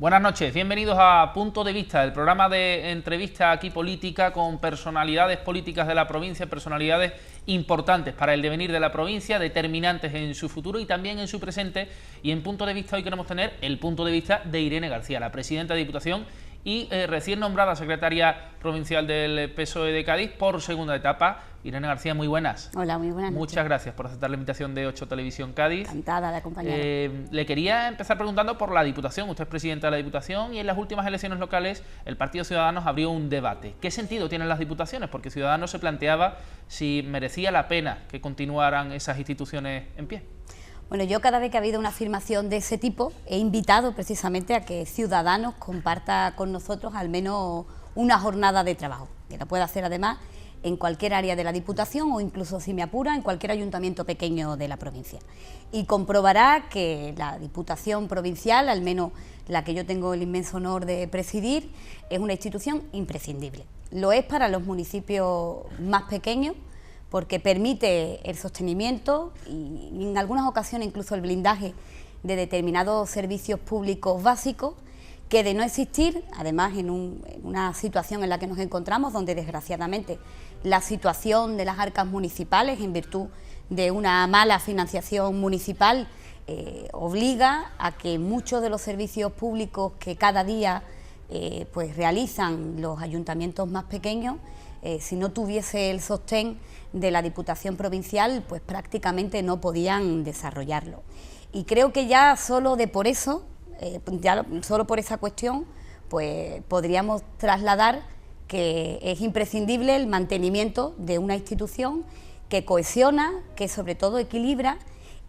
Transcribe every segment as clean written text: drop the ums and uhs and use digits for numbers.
Buenas noches, bienvenidos a Punto de Vista, el programa de entrevista aquí política con personalidades políticas de la provincia, personalidades importantes para el devenir de la provincia, determinantes en su futuro y también en su presente. Y en Punto de Vista hoy queremos tener el punto de vista de Irene García, la presidenta de Diputación y recién nombrada secretaria provincial del PSOE de Cádiz por segunda etapa. Irene García, muy buenas. Hola, muy buenas noches. Muchas gracias por aceptar la invitación de 8 Televisión Cádiz. Encantada de acompañar. Le quería empezar preguntando por la Diputación. Usted es presidenta de la Diputación y en las últimas elecciones locales el Partido Ciudadanos abrió un debate. ¿Qué sentido tienen las Diputaciones? Porque Ciudadanos se planteaba si merecía la pena que continuaran esas instituciones en pie. Bueno, yo cada vez que ha habido una afirmación de ese tipo he invitado precisamente a que Ciudadanos comparta con nosotros al menos una jornada de trabajo, que lo pueda hacer además en cualquier área de la Diputación o incluso, si me apura, en cualquier ayuntamiento pequeño de la provincia. Y comprobará que la Diputación provincial, al menos la que yo tengo el inmenso honor de presidir, es una institución imprescindible. Lo es para los municipios más pequeños, porque permite el sostenimiento y en algunas ocasiones incluso el blindaje de determinados servicios públicos básicos que, de no existir, además en una situación en la que nos encontramos, donde desgraciadamente la situación de las arcas municipales, en virtud de una mala financiación municipal, obliga a que muchos de los servicios públicos que cada día pues realizan los ayuntamientos más pequeños, si no tuviese el sostén de la Diputación provincial, pues prácticamente no podían desarrollarlo. Y creo que ya solo por esa cuestión, pues podríamos trasladar que es imprescindible el mantenimiento de una institución que cohesiona, que sobre todo equilibra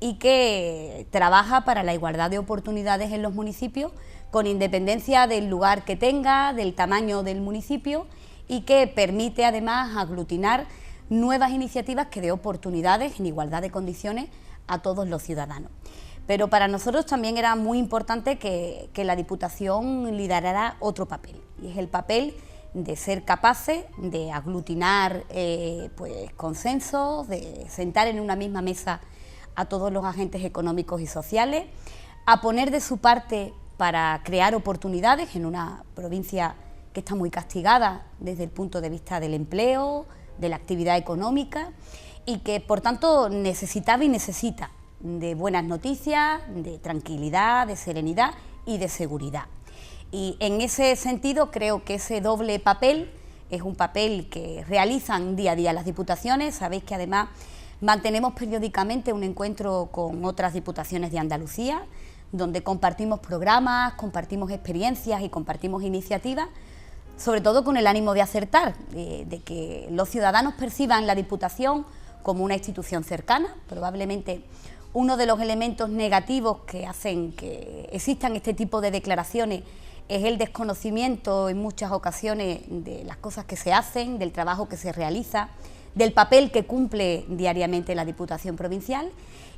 y que trabaja para la igualdad de oportunidades en los municipios, con independencia del lugar que tenga, del tamaño del municipio, y que permite además aglutinar nuevas iniciativas que dé oportunidades en igualdad de condiciones a todos los ciudadanos. Pero para nosotros también era muy importante que la Diputación liderara otro papel, y es el papel de ser capaces de aglutinar pues consensos, de sentar en una misma mesa a todos los agentes económicos y sociales, a poner de su parte para crear oportunidades en una provincia que está muy castigada desde el punto de vista del empleo, de la actividad económica, y que por tanto necesitaba y necesita de buenas noticias, de tranquilidad, de serenidad y de seguridad. Y en ese sentido creo que ese doble papel es un papel que realizan día a día las diputaciones. Sabéis que además mantenemos periódicamente un encuentro con otras diputaciones de Andalucía, donde compartimos programas, compartimos experiencias y compartimos iniciativas, sobre todo con el ánimo de acertar, de que los ciudadanos perciban la Diputación como una institución cercana. Probablemente uno de los elementos negativos que hacen que existan este tipo de declaraciones es el desconocimiento en muchas ocasiones de las cosas que se hacen, del trabajo que se realiza, del papel que cumple diariamente la Diputación provincial,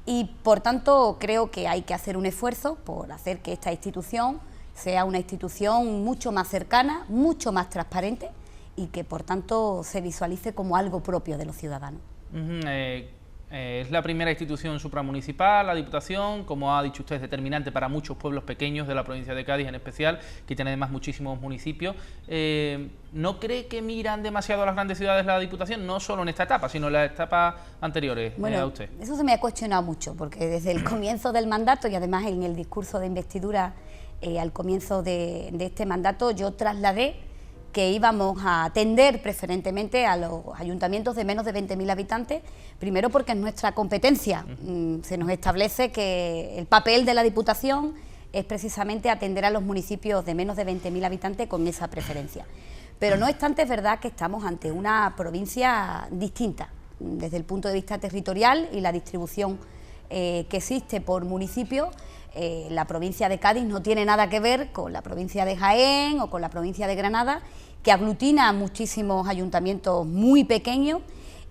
y por tanto creo que hay que hacer un esfuerzo por hacer que esta institución sea una institución mucho más cercana, mucho más transparente, y que por tanto se visualice como algo propio de los ciudadanos. Es la primera institución supramunicipal, la Diputación, como ha dicho usted, es determinante para muchos pueblos pequeños de la provincia de Cádiz en especial, que tiene además muchísimos municipios. ¿No cree que miran demasiado a las grandes ciudades la Diputación, no solo en esta etapa, sino en las etapas anteriores? Bueno, usted. Eso se me ha cuestionado mucho, porque desde el comienzo del mandato y además en el discurso de investidura al comienzo de este mandato, yo trasladé que íbamos a atender preferentemente a los ayuntamientos de menos de 20.000 habitantes, primero porque es nuestra competencia. Se nos establece que el papel de la Diputación es precisamente atender a los municipios de menos de 20.000 habitantes con esa preferencia. Pero no obstante, es verdad que estamos ante una provincia distinta desde el punto de vista territorial y la distribución que existe por municipio. La provincia de Cádiz no tiene nada que ver con la provincia de Jaén o con la provincia de Granada, que aglutina muchísimos ayuntamientos muy pequeños,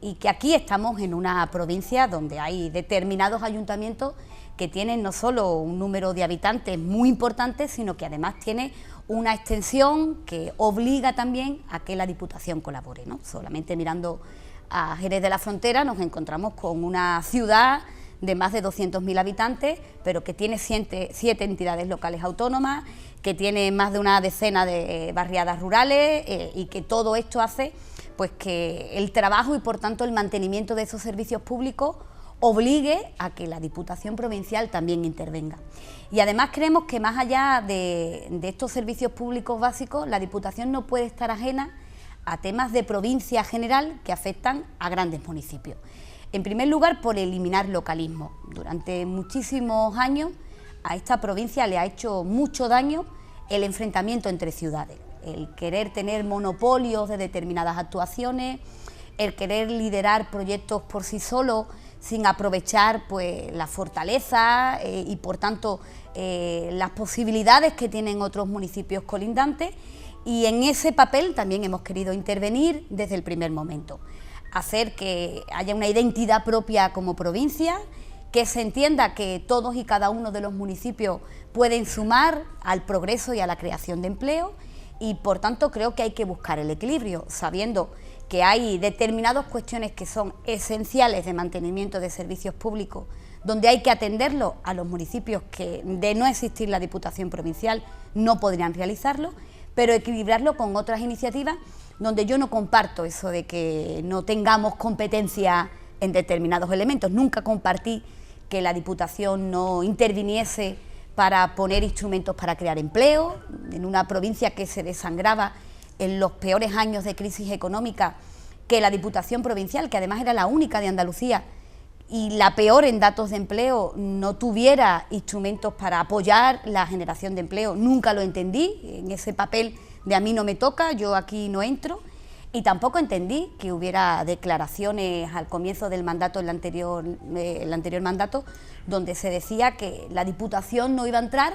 y que aquí estamos en una provincia donde hay determinados ayuntamientos que tienen no solo un número de habitantes muy importante, sino que además tiene una extensión que obliga también a que la Diputación colabore, ¿no? Solamente mirando a Jerez de la Frontera nos encontramos con una ciudad de más de 200.000 habitantes, pero que tiene 7 entidades locales autónomas, que tiene más de una decena de barriadas rurales y que todo esto hace pues que el trabajo y por tanto el mantenimiento de esos servicios públicos obligue a que la Diputación Provincial también intervenga. Y además creemos que más allá de estos servicios públicos básicos, la Diputación no puede estar ajena a temas de provincia general que afectan a grandes municipios. En primer lugar, por eliminar localismo. Durante muchísimos años a esta provincia le ha hecho mucho daño el enfrentamiento entre ciudades, el querer tener monopolios de determinadas actuaciones, el querer liderar proyectos por sí solo sin aprovechar pues la fortaleza y por tanto las posibilidades que tienen otros municipios colindantes, y en ese papel también hemos querido intervenir desde el primer momento, hacer que haya una identidad propia como provincia, que se entienda que todos y cada uno de los municipios pueden sumar al progreso y a la creación de empleo, y por tanto creo que hay que buscar el equilibrio, sabiendo que hay determinadas cuestiones que son esenciales de mantenimiento de servicios públicos, donde hay que atenderlo a los municipios que, de no existir la Diputación Provincial, no podrían realizarlo, pero equilibrarlo con otras iniciativas donde yo no comparto eso de que no tengamos competencia en determinados elementos. Nunca compartí que la Diputación no interviniese para poner instrumentos para crear empleo, en una provincia que se desangraba en los peores años de crisis económica, que la Diputación Provincial, que además era la única de Andalucía y la peor en datos de empleo, no tuviera instrumentos para apoyar la generación de empleo. Nunca lo entendí, en ese papel de a mí no me toca, yo aquí no entro, y tampoco entendí que hubiera declaraciones al comienzo del mandato, el anterior mandato, donde se decía que la Diputación no iba a entrar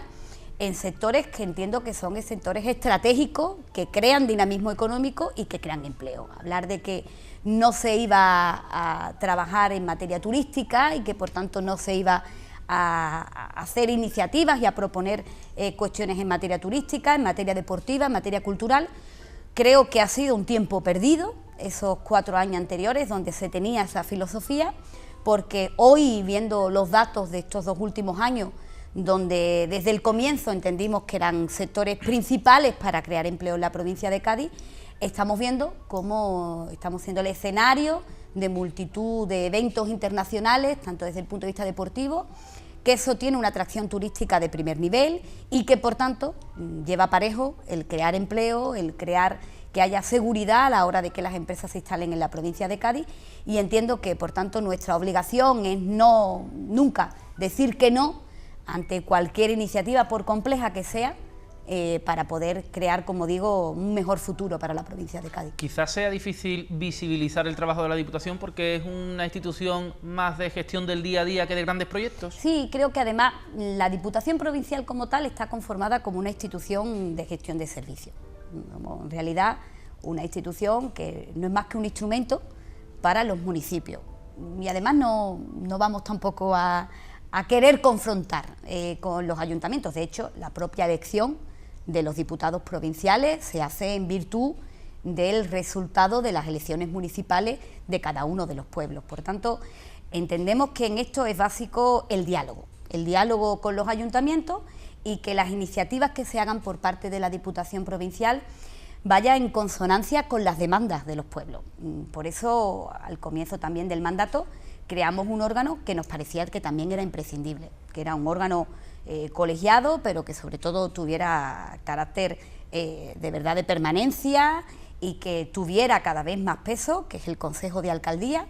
en sectores que entiendo que son sectores estratégicos, que crean dinamismo económico y que crean empleo. Hablar de que no se iba a trabajar en materia turística y que por tanto no se iba a hacer iniciativas y a proponer cuestiones en materia turística, en materia deportiva, en materia cultural. Creo que ha sido un tiempo perdido, esos 4 años anteriores donde se tenía esa filosofía, porque hoy, viendo los datos de estos 2 últimos años, donde desde el comienzo entendimos que eran sectores principales para crear empleo en la provincia de Cádiz, estamos viendo cómo estamos siendo el escenario de multitud de eventos internacionales, tanto desde el punto de vista deportivo, que eso tiene una atracción turística de primer nivel y que por tanto lleva parejo el crear empleo, el crear que haya seguridad a la hora de que las empresas se instalen en la provincia de Cádiz, y entiendo que por tanto nuestra obligación es nunca decir que no ante cualquier iniciativa, por compleja que sea, para poder crear, como digo, un mejor futuro para la provincia de Cádiz. Quizás sea difícil visibilizar el trabajo de la Diputación porque es una institución más de gestión del día a día que de grandes proyectos. Sí, creo que además la Diputación Provincial como tal está conformada como una institución de gestión de servicios. Como en realidad una institución que no es más que un instrumento para los municipios. Y además no vamos tampoco a querer confrontar con los ayuntamientos. De hecho, la propia elección de los diputados provinciales se hace en virtud del resultado de las elecciones municipales de cada uno de los pueblos. Por tanto, entendemos que en esto es básico el diálogo con los ayuntamientos, y que las iniciativas que se hagan por parte de la Diputación Provincial vaya en consonancia con las demandas de los pueblos. Por eso, al comienzo también del mandato, creamos un órgano que nos parecía que también era imprescindible, que era un órgano colegiado, pero que sobre todo tuviera carácter de verdad de permanencia y que tuviera cada vez más peso, que es el Consejo de Alcaldía,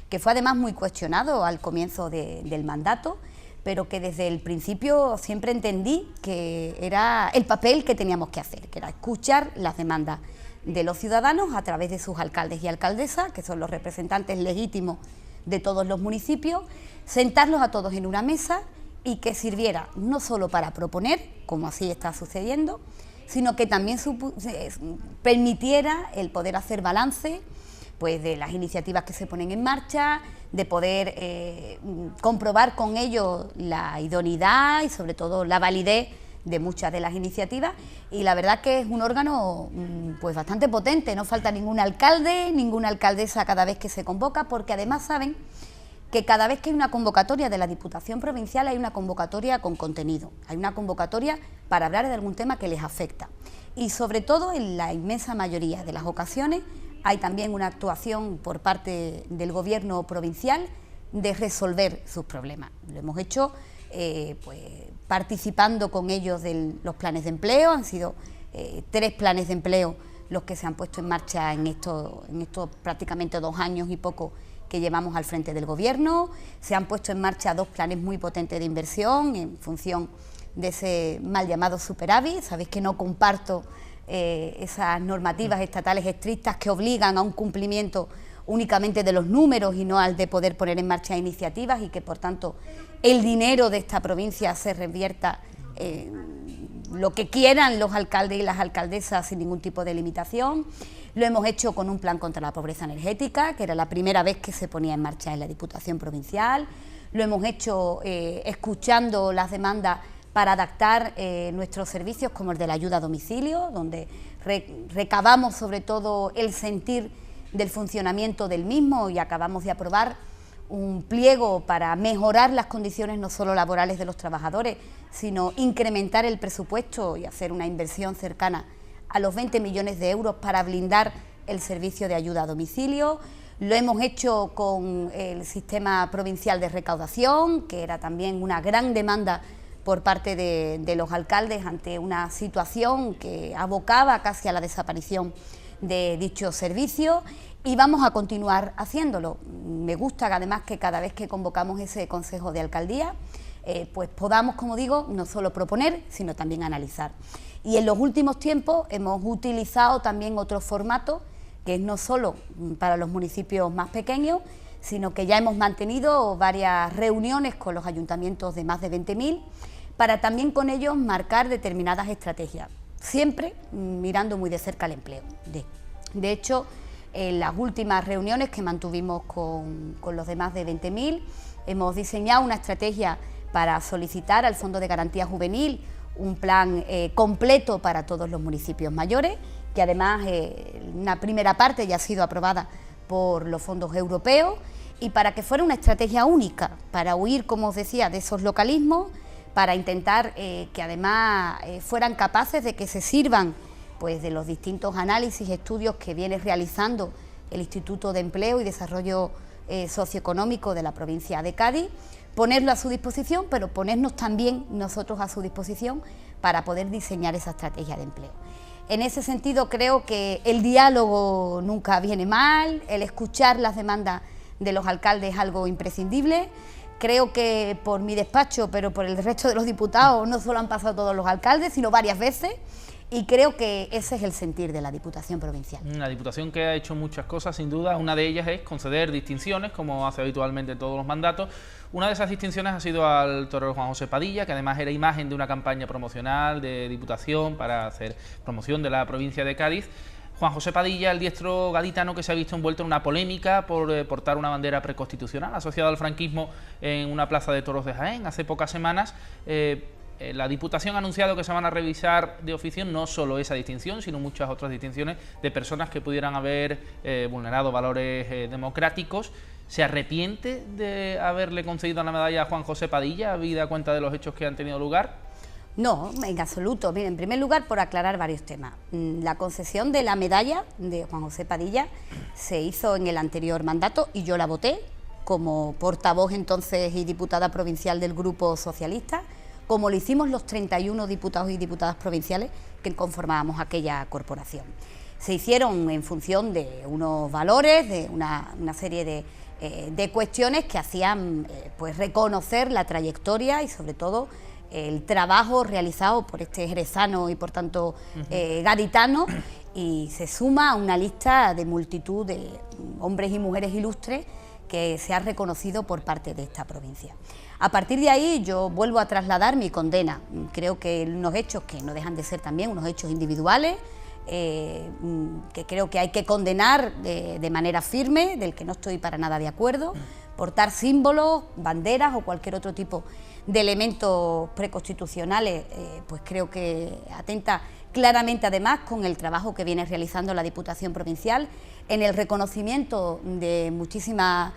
que fue además muy cuestionado al comienzo del mandato, pero que desde el principio siempre entendí que era el papel que teníamos que hacer, que era escuchar las demandas de los ciudadanos a través de sus alcaldes y alcaldesas, que son los representantes legítimos de todos los municipios, sentarlos a todos en una mesa y que sirviera no solo para proponer, como así está sucediendo, sino que también permitiera el poder hacer balance pues, de las iniciativas que se ponen en marcha, de poder comprobar con ello la idoneidad y sobre todo la validez de muchas de las iniciativas, y la verdad que es un órgano pues bastante potente, no falta ningún alcalde, ninguna alcaldesa cada vez que se convoca, porque además saben que cada vez que hay una convocatoria de la Diputación Provincial hay una convocatoria con contenido, hay una convocatoria para hablar de algún tema que les afecta. Y sobre todo, en la inmensa mayoría de las ocasiones, hay también una actuación por parte del Gobierno provincial de resolver sus problemas. Lo hemos hecho pues, participando con ellos de los planes de empleo. Han sido 3 planes de empleo los que se han puesto en marcha en estos prácticamente 2 años y poco que llevamos al frente del Gobierno. Se han puesto en marcha 2 planes muy potentes de inversión en función de ese mal llamado superávit. Sabéis que no comparto esas normativas estatales estrictas que obligan a un cumplimiento únicamente de los números y no al de poder poner en marcha iniciativas, y que por tanto el dinero de esta provincia se revierta lo que quieran los alcaldes y las alcaldesas sin ningún tipo de limitación. Lo hemos hecho con un plan contra la pobreza energética, que era la primera vez que se ponía en marcha en la Diputación Provincial. Lo hemos hecho escuchando las demandas para adaptar nuestros servicios, como el de la ayuda a domicilio, donde recabamos sobre todo el sentir del funcionamiento del mismo, y acabamos de aprobar un pliego para mejorar las condiciones no solo laborales de los trabajadores, sino incrementar el presupuesto y hacer una inversión cercana a los 20 millones de euros para blindar el servicio de ayuda a domicilio. Lo hemos hecho con el sistema provincial de recaudación, que era también una gran demanda por parte de los alcaldes ante una situación que abocaba casi a la desaparición de dicho servicio, y vamos a continuar haciéndolo. Me gusta que además que cada vez que convocamos ese Consejo de Alcaldía, pues podamos, como digo, no solo proponer, sino también analizar. Y en los últimos tiempos hemos utilizado también otro formato, que es no solo para los municipios más pequeños, sino que ya hemos mantenido varias reuniones con los ayuntamientos de más de 20.000, para también con ellos marcar determinadas estrategias, siempre mirando muy de cerca el empleo. De hecho, en las últimas reuniones que mantuvimos con los de más de 20.000, hemos diseñado una estrategia para solicitar al Fondo de Garantía Juvenil un plan completo para todos los municipios mayores, que además una primera parte ya ha sido aprobada por los fondos europeos, y para que fuera una estrategia única, para huir, como os decía, de esos localismos, para intentar que además fueran capaces de que se sirvan pues, de los distintos análisis y estudios que viene realizando el Instituto de Empleo y Desarrollo Socioeconómico de la provincia de Cádiz, ponerlo a su disposición, pero ponernos también nosotros a su disposición para poder diseñar esa estrategia de empleo. En ese sentido, creo que el diálogo nunca viene mal, el escuchar las demandas de los alcaldes es algo imprescindible. Creo que por mi despacho, pero por el resto de los diputados, no solo han pasado todos los alcaldes, sino varias veces, y creo que ese es el sentir de la Diputación Provincial. Una Diputación que ha hecho muchas cosas, sin duda. Una de ellas es conceder distinciones, como hace habitualmente todos los mandatos. Una de esas distinciones ha sido al torero Juan José Padilla, que además era imagen de una campaña promocional de Diputación para hacer promoción de la provincia de Cádiz. Juan José Padilla, el diestro gaditano que se ha visto envuelto en una polémica por portar una bandera preconstitucional asociada al franquismo en una plaza de toros de Jaén hace pocas semanas. La Diputación ha anunciado que se van a revisar de oficio no solo esa distinción, sino muchas otras distinciones de personas que pudieran haber vulnerado valores democráticos. ¿Se arrepiente de haberle concedido la medalla a Juan José Padilla, habida cuenta de los hechos que han tenido lugar? No, en absoluto. Mira, en primer lugar, por aclarar varios temas. La concesión de la medalla de Juan José Padilla se hizo en el anterior mandato y yo la voté como portavoz entonces y diputada provincial del Grupo Socialista, como lo hicimos los 31 diputados y diputadas provinciales que conformábamos aquella corporación. Se hicieron en función de unos valores, de una serie de cuestiones que hacían pues reconocer la trayectoria y sobre todo el trabajo realizado por este jerezano y por tanto gaditano, y se suma a una lista de multitud de hombres y mujeres ilustres que se ha reconocido por parte de esta provincia. A partir de ahí yo vuelvo a trasladar mi condena. Creo que unos hechos que no dejan de ser también unos hechos individuales, que creo que hay que condenar de manera firme, del que no estoy para nada de acuerdo. Portar símbolos, banderas o cualquier otro tipo de elementos preconstitucionales, pues creo que atenta claramente además con el trabajo que viene realizando la Diputación Provincial en el reconocimiento de muchísimas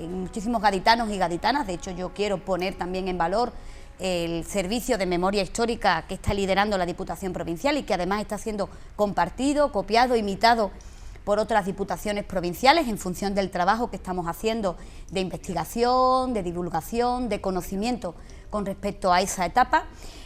muchísimos gaditanos y gaditanas. De hecho, yo quiero poner también en valor el servicio de memoria histórica que está liderando la Diputación Provincial y que además está siendo compartido, copiado, imitado por otras diputaciones provinciales en función del trabajo que estamos haciendo de investigación, de divulgación, de conocimiento con respecto a esa etapa.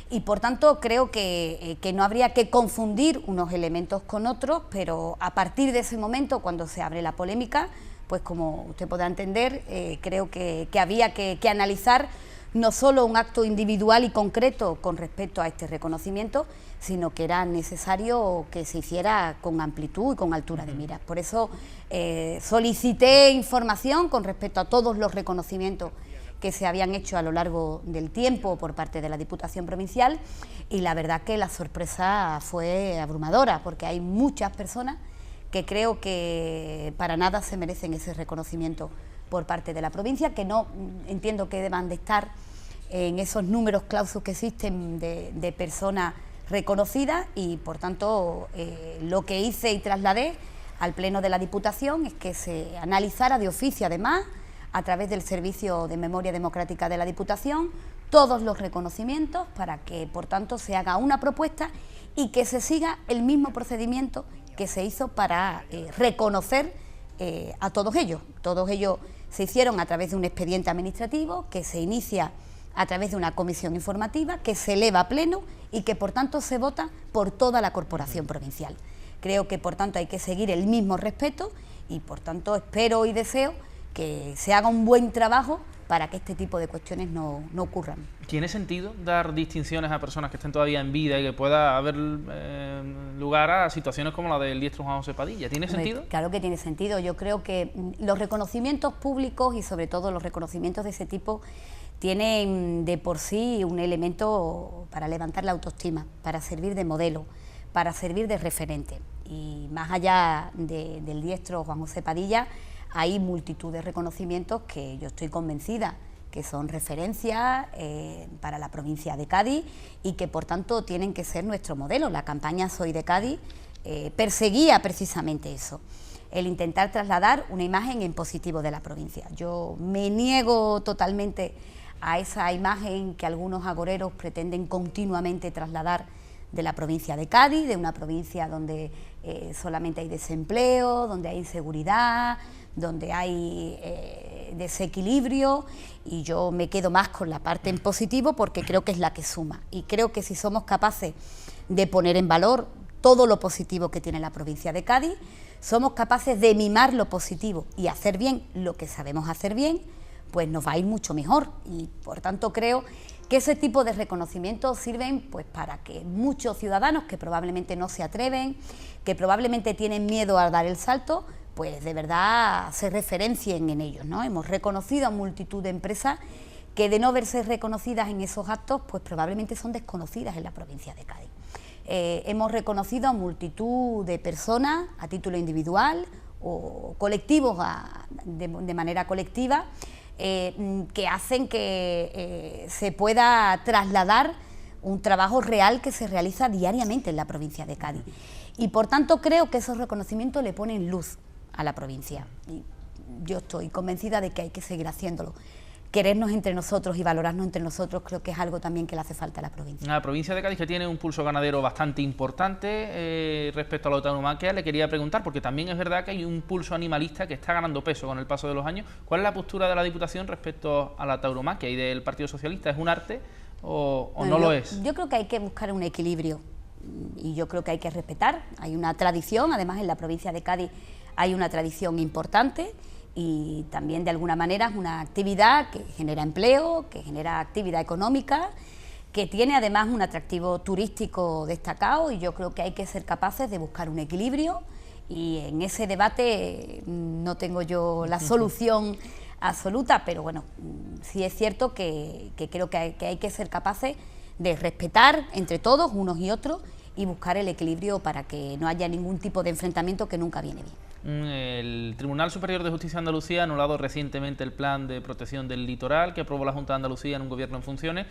Y por tanto creo que no habría que confundir unos elementos con otros, pero a partir de ese momento, cuando se abre la polémica, pues como usted podrá entender, creo que había que analizar no solo un acto individual y concreto con respecto a este reconocimiento, sino que era necesario que se hiciera con amplitud y con altura de miras. Por eso solicité información con respecto a todos los reconocimientos que se habían hecho a lo largo del tiempo por parte de la Diputación Provincial, y la verdad que la sorpresa fue abrumadora, porque hay muchas personas que creo que para nada se merecen ese reconocimiento por parte de la provincia, que no entiendo que deban de estar en esos números clausus que existen de personas reconocidas, y por tanto lo que hice y trasladé al Pleno de la Diputación es que se analizara de oficio, además, a través del Servicio de Memoria Democrática de la Diputación, todos los reconocimientos para que, por tanto, se haga una propuesta y que se siga el mismo procedimiento que se hizo para reconocer a todos ellos. Todos ellos se hicieron a través de un expediente administrativo que se inicia a través de una comisión informativa que se eleva a pleno y que, por tanto, se vota por toda la corporación provincial. Creo que, por tanto, hay que seguir el mismo respeto y, por tanto, espero y deseo que se haga un buen trabajo para que este tipo de cuestiones no ocurran. ¿Tiene sentido dar distinciones a personas que estén todavía en vida y que pueda haber lugar a situaciones como la del diestro Juan José Padilla? ¿Tiene sentido? Claro que tiene sentido. Yo creo que los reconocimientos públicos y sobre todo los reconocimientos de ese tipo tienen de por sí un elemento para levantar la autoestima, para servir de modelo, para servir de referente. Y más allá del diestro Juan José Padilla, hay multitud de reconocimientos que yo estoy convencida que son referencias para la provincia de Cádiz y que, por tanto, tienen que ser nuestro modelo. La campaña Soy de Cádiz perseguía precisamente eso, el intentar trasladar una imagen en positivo de la provincia. Yo me niego totalmente a esa imagen que algunos agoreros pretenden continuamente trasladar de la provincia de Cádiz, de una provincia donde solamente hay desempleo, donde hay inseguridad, donde hay desequilibrio, y yo me quedo más con la parte en positivo porque creo que es la que suma, y creo que si somos capaces de poner en valor todo lo positivo que tiene la provincia de Cádiz, somos capaces de mimar lo positivo y hacer bien lo que sabemos hacer bien, pues nos va a ir mucho mejor. Y por tanto creo que ese tipo de reconocimientos sirven pues para que muchos ciudadanos que probablemente no se atreven, que probablemente tienen miedo a dar el salto, pues de verdad se referencien en ellos, ¿no? Hemos reconocido a multitud de empresas que, de no verse reconocidas en esos actos, pues probablemente son desconocidas en la provincia de Cádiz. Hemos reconocido a multitud de personas a título individual o colectivos de manera colectiva, que hacen que se pueda trasladar un trabajo real que se realiza diariamente en la provincia de Cádiz. Y por tanto creo que esos reconocimientos le ponen luz a la provincia. Y yo estoy convencida de que hay que seguir haciéndolo. Querernos entre nosotros y valorarnos entre nosotros creo que es algo también que le hace falta a la provincia. La provincia de Cádiz, que tiene un pulso ganadero bastante importante respecto a la tauromaquia, le quería preguntar, porque también es verdad que hay un pulso animalista que está ganando peso con el paso de los años. ¿Cuál es la postura de la Diputación respecto a la tauromaquia y del Partido Socialista? ¿Es un arte o no lo es? Yo creo que hay que buscar un equilibrio y yo creo que hay que respetar. Hay una tradición, además en la provincia de Cádiz hay una tradición importante, y también de alguna manera es una actividad que genera empleo, que genera actividad económica, que tiene además un atractivo turístico destacado, y yo creo que hay que ser capaces de buscar un equilibrio, y en ese debate no tengo yo la solución absoluta, pero bueno, sí es cierto que creo que hay que ser capaces de respetar entre todos, unos y otros, y buscar el equilibrio para que no haya ningún tipo de enfrentamiento que nunca viene bien. El Tribunal Superior de Justicia de Andalucía ha anulado recientemente el plan de protección del litoral que aprobó la Junta de Andalucía en un gobierno en funciones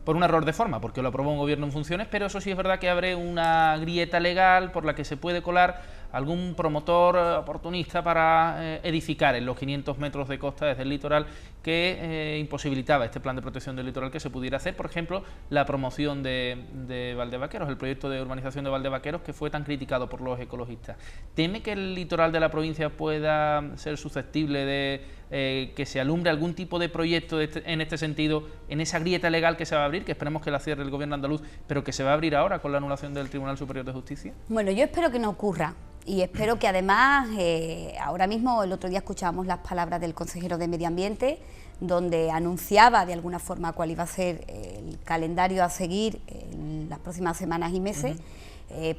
por un error de forma, porque lo aprobó un gobierno en funciones, pero eso sí es verdad que abre una grieta legal por la que se puede colar algún promotor oportunista para edificar en los 500 metros de costa desde el litoral que imposibilitaba este plan de protección del litoral que se pudiera hacer, por ejemplo, la promoción de Valdevaqueros, el proyecto de urbanización de Valdevaqueros que fue tan criticado por los ecologistas. ¿Teme que el litoral de la provincia pueda ser susceptible de que se alumbre algún tipo de proyecto en este sentido, en esa grieta legal que se va a abrir, que esperemos que la cierre el gobierno andaluz, pero que se va a abrir ahora con la anulación del Tribunal Superior de Justicia? Bueno, yo espero que no ocurra y espero que además, ahora mismo, el otro día escuchábamos las palabras del consejero de Medio Ambiente, donde anunciaba de alguna forma cuál iba a ser el calendario a seguir en las próximas semanas y meses.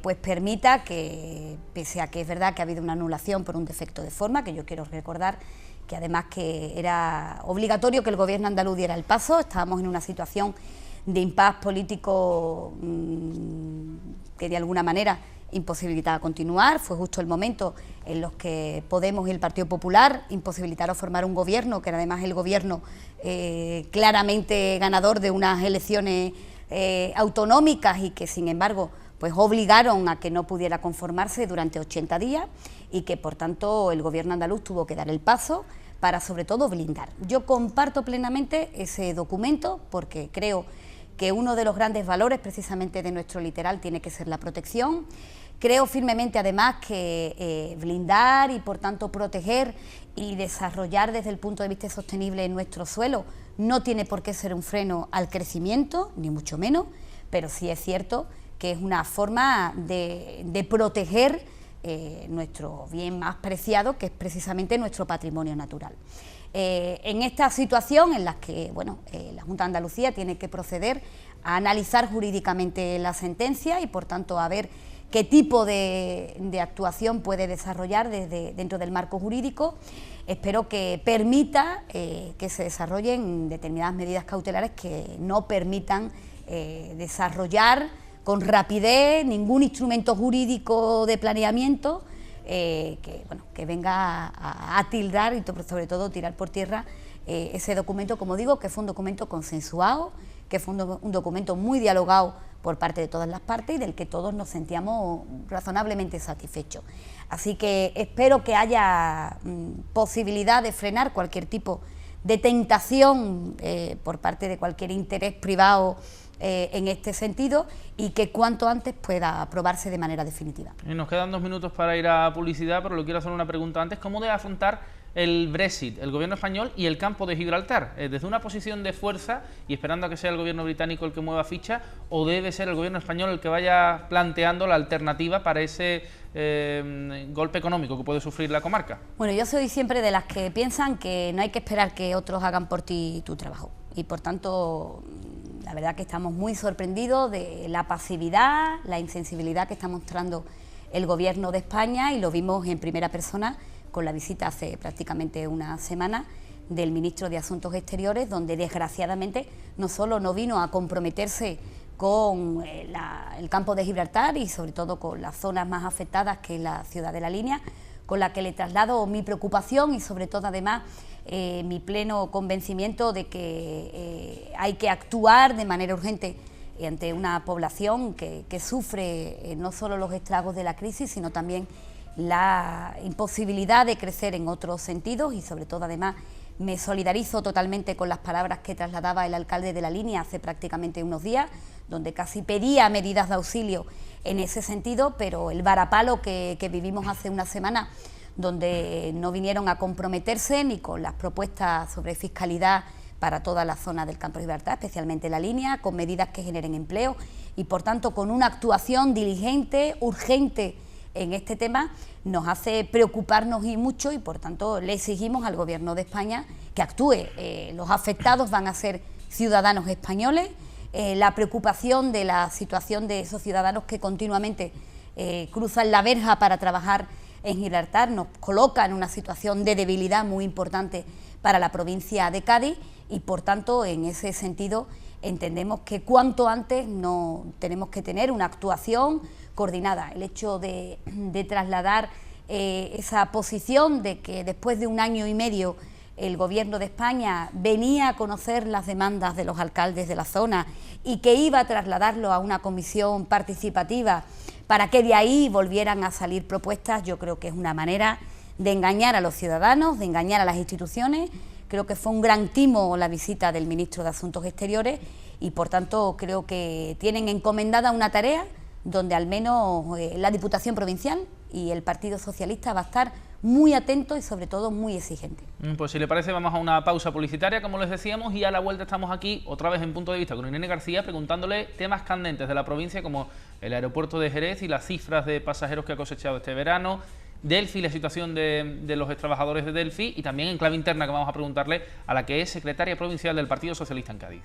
Pues permita que, pese a que es verdad que ha habido una anulación por un defecto de forma, que yo quiero recordar que además que era obligatorio que el gobierno andaluz diera el paso, estábamos en una situación de impasse político que de alguna manera imposibilitaba continuar, fue justo el momento en los que Podemos y el Partido Popular imposibilitaron formar un gobierno, que era además el gobierno claramente ganador de unas elecciones autonómicas y que sin embargo pues obligaron a que no pudiera conformarse durante 80 días y que por tanto el gobierno andaluz tuvo que dar el paso para sobre todo blindar. Yo comparto plenamente ese documento porque creo que uno de los grandes valores precisamente de nuestro litoral tiene que ser la protección. Creo firmemente además que blindar y por tanto proteger y desarrollar desde el punto de vista sostenible en nuestro suelo no tiene por qué ser un freno al crecimiento, ni mucho menos, pero sí es cierto que es una forma de proteger nuestro bien más preciado, que es precisamente nuestro patrimonio natural. En esta situación en la que la Junta de Andalucía tiene que proceder a analizar jurídicamente la sentencia y por tanto a ver qué tipo de actuación puede desarrollar dentro del marco jurídico, espero que permita que se desarrollen determinadas medidas cautelares que no permitan desarrollar con rapidez ningún instrumento jurídico de planeamiento que venga a tildar y sobre todo tirar por tierra ese documento, como digo, que fue un documento consensuado, que fue un documento muy dialogado por parte de todas las partes y del que todos nos sentíamos razonablemente satisfechos. Así que espero que haya posibilidad de frenar cualquier tipo de tentación por parte de cualquier interés privado en este sentido y que cuanto antes pueda aprobarse de manera definitiva. Nos quedan 2 minutos para ir a publicidad, pero le quiero hacer una pregunta antes. ¿Cómo debe afrontar el Brexit, el gobierno español y el campo de Gibraltar? ¿Desde una posición de fuerza y esperando a que sea el gobierno británico el que mueva ficha, o debe ser el gobierno español el que vaya planteando la alternativa para ese golpe económico que puede sufrir la comarca? Bueno, yo soy siempre de las que piensan que no hay que esperar que otros hagan por ti tu trabajo y por tanto la verdad que estamos muy sorprendidos de la pasividad, la insensibilidad que está mostrando el gobierno de España y lo vimos en primera persona con la visita hace prácticamente una semana del ministro de Asuntos Exteriores, donde desgraciadamente no solo no vino a comprometerse con el campo de Gibraltar y sobre todo con las zonas más afectadas, que es la ciudad de La Línea, con la que le traslado mi preocupación y sobre todo además mi pleno convencimiento de que hay que actuar de manera urgente ante una población que sufre no solo los estragos de la crisis, sino también la imposibilidad de crecer en otros sentidos y sobre todo además me solidarizo totalmente con las palabras que trasladaba el alcalde de La Línea hace prácticamente unos días, donde casi pedía medidas de auxilio en ese sentido, pero el varapalo que vivimos hace una semana, donde no vinieron a comprometerse ni con las propuestas sobre fiscalidad para toda la zona del campo de Gibraltar, especialmente La Línea, con medidas que generen empleo y por tanto con una actuación diligente, urgente en este tema, nos hace preocuparnos y mucho y por tanto le exigimos al gobierno de España que actúe. Los afectados van a ser ciudadanos españoles, la preocupación de la situación de esos ciudadanos que continuamente cruzan la verja para trabajar en Gibraltar nos coloca en una situación de debilidad muy importante para la provincia de Cádiz y por tanto en ese sentido entendemos que cuanto antes no tenemos que tener una actuación coordinada. El hecho de trasladar esa posición de que después de 1 año y medio el gobierno de España venía a conocer las demandas de los alcaldes de la zona y que iba a trasladarlo a una comisión participativa para que de ahí volvieran a salir propuestas, yo creo que es una manera de engañar a los ciudadanos, de engañar a las instituciones. Creo que fue un gran timo la visita del ministro de Asuntos Exteriores y, por tanto, creo que tienen encomendada una tarea donde al menos la Diputación Provincial y el Partido Socialista va a estar muy atento y sobre todo muy exigente. Pues si le parece vamos a una pausa publicitaria, como les decíamos, y a la vuelta estamos aquí otra vez en Punto de Vista con Irene García, preguntándole temas candentes de la provincia como el aeropuerto de Jerez y las cifras de pasajeros que ha cosechado este verano, Delfi, la situación de los trabajadores de Delfi, y también en clave interna que vamos a preguntarle a la que es secretaria provincial del Partido Socialista en Cádiz.